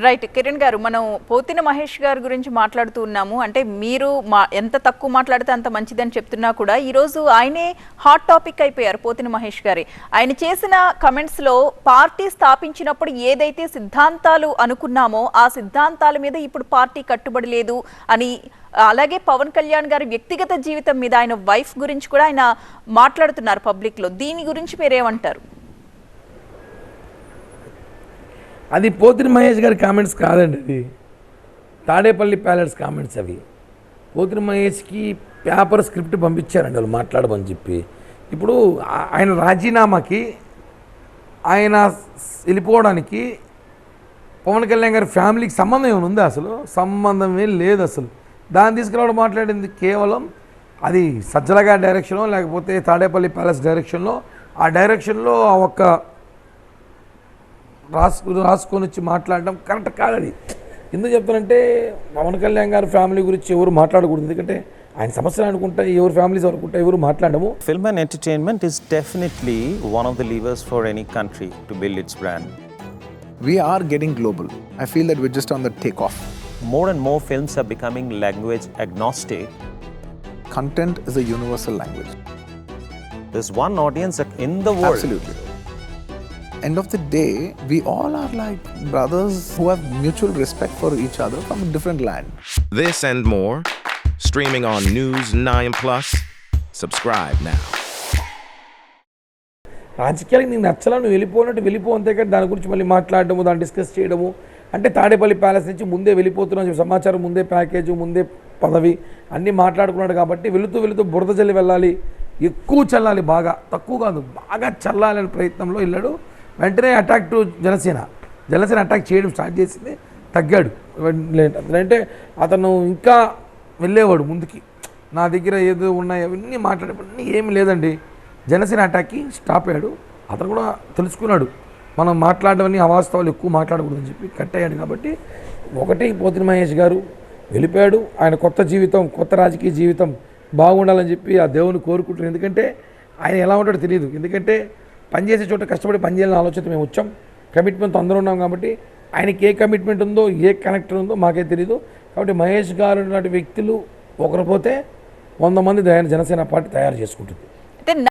Right. Kiran గారు, మనం పోతిన మహేష్ గారి గురించి మాట్లాడుతూ ఉన్నాము. అంటే మీరు ఎంత తక్కువ మాట్లాడితే అంత మంచిదని చెప్తున్నా కూడా ఈరోజు ఆయనే హాట్ టాపిక్ అయిపోయారు. పోతిన మహేష్ గారి ఆయన చేసిన కమెంట్స్లో పార్టీ స్థాపించినప్పుడు ఏదైతే సిద్ధాంతాలు అనుకున్నామో ఆ సిద్ధాంతాల మీద ఇప్పుడు పార్టీ కట్టుబడి లేదు అని, అలాగే పవన్ కళ్యాణ్ గారి వ్యక్తిగత జీవితం మీద, ఆయన వైఫ్ గురించి కూడా ఆయన మాట్లాడుతున్నారు పబ్లిక్లో. దీని గురించి మీరేమంటారు? అది పోతిన మహేష్ గారి కామెంట్స్ కాదండి, అది తాడేపల్లి ప్యాలెస్ కామెంట్స్. అవి పోతిన మహేష్కి పేపర్ స్క్రిప్ట్ పంపించారండి వాళ్ళు మాట్లాడమని చెప్పి. ఇప్పుడు ఆయన రాజీనామాకి, ఆయన వెళ్ళిపోవడానికి పవన్ కళ్యాణ్ గారి ఫ్యామిలీకి సంబంధం ఏమైనా ఉందా? అసలు సంబంధమే లేదు. అసలు దాన్ని తీసుకురావడం మాట్లాడింది కేవలం అది సజ్జల గారి డైరెక్షన్లో, లేకపోతే తాడేపల్లి ప్యాలెస్ డైరెక్షన్లో, ఆ డైరెక్షన్లో ఒక్క రాసుకొని వచ్చి మాట్లాడడం కరెక్ట్ కాదు. ఎందుకు చెప్తానంటే పవన్ కళ్యాణ్ గారి ఫ్యామిలీ గురించి ఎవరు మాట్లాడకూడదు, ఎందుకంటే ఆయన సమస్యలు అనుకుంటా ఎవరు ఫ్యామిలీస్ అనుకుంటా ఎవరు మాట్లాడము. Film and entertainment is definitely one of the levers for any country to build its brand. We are getting global. I feel that we're just on the takeoff. More and more films are becoming language agnostic. Content is a universal language. There's one audience in the world. Absolutely. End of the day, we all are like brothers who have mutual respect for each other from a different land. This and more, streaming on News 9+. Subscribe now. రాజకీయాలకు నీకు నచ్చలా, నువ్వు వెళ్ళిపో అంతే. కానీ దాని గురించి మళ్ళీ మాట్లాడడము, దాన్ని డిస్కస్ చేయడము, అంటే తాడేపల్లి ప్యాలెస్ నుంచి ముందే వెళ్ళిపోతున్నా సమాచారం, ముందే ప్యాకేజు, ముందే పదవి అన్నీ మాట్లాడుకున్నాడు. కాబట్టి వెళుతూ బురద జల్లి వెళ్ళాలి, ఎక్కువ చల్లాలి, బాగా తక్కువ కాదు బాగా చల్లాలి అనే ప్రయత్నంలో వెళ్ళాడు. వెంటనే అటాక్ టు జనసేన అటాక్ చేయడం స్టార్ట్ చేసింది, తగ్గాడు. అంటే అతను ఇంకా వెళ్ళేవాడు ముందుకి, నా దగ్గర ఏదో ఉన్నాయి అవన్నీ మాట్లాడేవన్నీ ఏమి లేదండి. జనసేన అటాక్కి స్టాప్ అయ్యాడు. అతను కూడా తెలుసుకున్నాడు మనం మాట్లాడవన్నీ అవాస్తవాలు ఎక్కువ మాట్లాడకూడదని చెప్పి కట్ అయ్యాడు. కాబట్టి ఒకటి పోతిన మహేష్ గారు వెళ్ళిపోయాడు. ఆయన కొత్త జీవితం, కొత్త రాజకీయ జీవితం బాగుండాలని చెప్పి ఆ దేవుని కోరుకుంటున్నాను. ఎందుకంటే ఆయన ఎలా ఉంటాడో తెలియదు. ఎందుకంటే పనిచేసే చోట కష్టపడి పనిచేయాలని ఆలోచన మేము వచ్చాం, కమిట్మెంట్ అందరూ ఉన్నాం. కాబట్టి ఆయనకి ఏ కమిట్మెంట్ ఉందో, ఏ కనెక్టర్ ఉందో మాకే తెలియదు. కాబట్టి మహేష్ గారు లాంటి వ్యక్తులు ఒకరు పోతే 100 మంది జనసేన పార్టీ తయారు చేసుకుంటుంది.